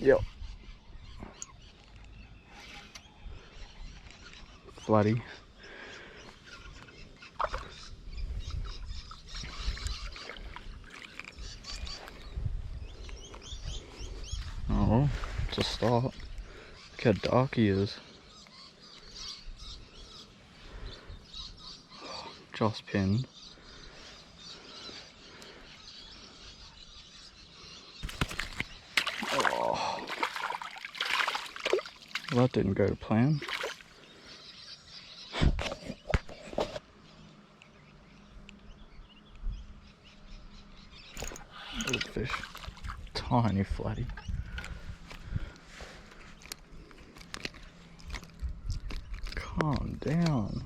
Yep. Flatty. Oh, it's a start. Look how dark he is. Just pinned. Oh. Well, that didn't go to plan. Good fish. Tiny flatty. Calm down.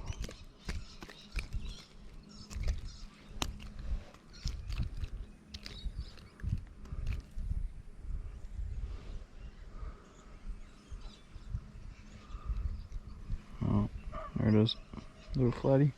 Oh, there it is. Little flatty.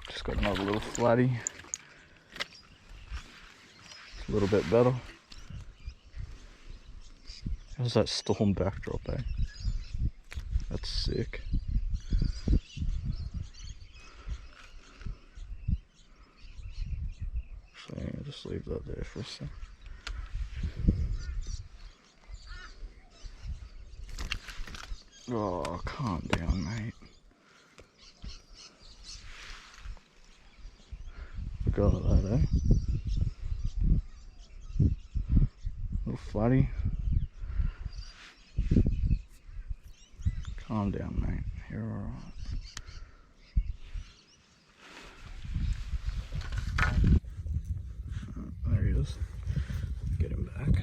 Just got another little flatty. A little bit better. How's that storm backdrop, eh? That's sick. So yeah, just leave that there for a sec. Oh, calm down, mate. Forgot that, eh? Little flatty. Calm down, mate. You're alright. There he is. Get him back.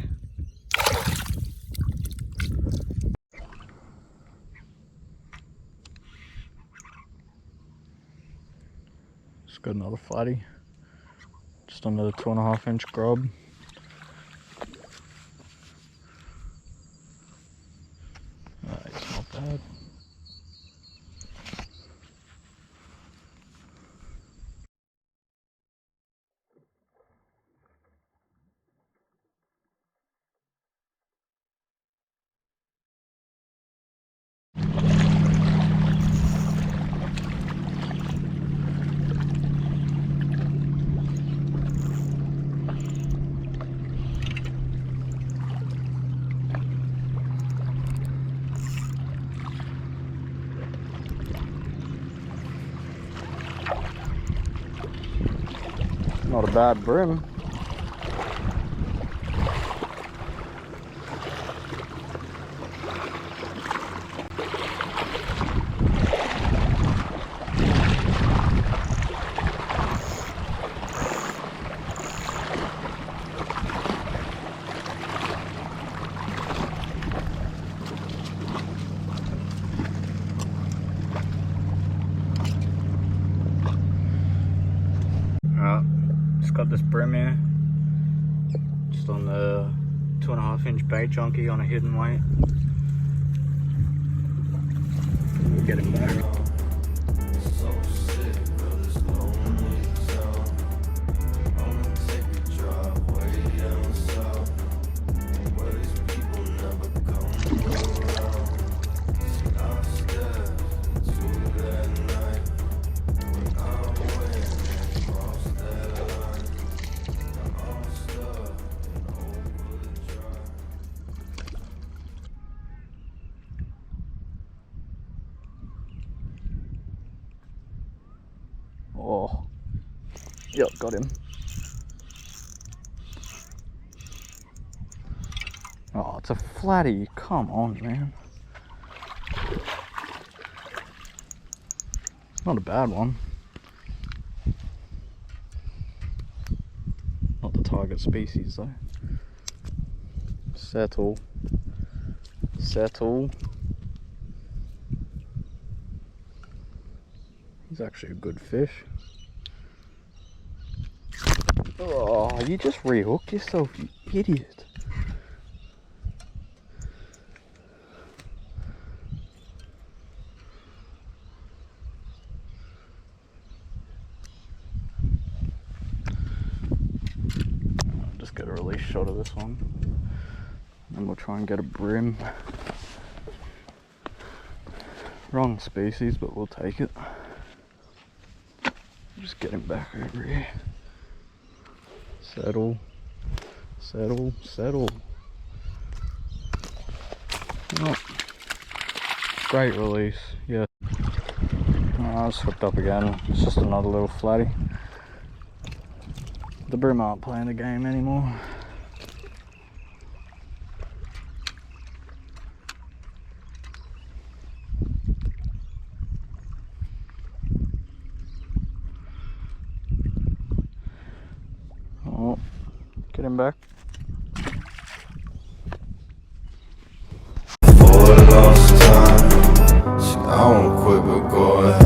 Just got another flatty. Just under the 2.5 inch grub. It's not bad. Not a bad brim. Just got this brim here, just on the 2.5 inch bait junkie on a hidden weight. Get him back. Oh, yep, got him. Oh, it's a flatty. Come on, man. Not a bad one. Not the target species though. Settle. Settle. He's actually a good fish. Oh, you just rehooked yourself, you idiot. shot of this one. And we'll try and get a brim. Wrong species, but we'll take it. Just get him back over here. Settle, settle, settle. Oh, great release, yeah. Oh, it's hooked up again. It's just another little flatty. The brim aren't playing the game anymore. Oh, get him back. For the longest time, shit, I won't quit but go ahead.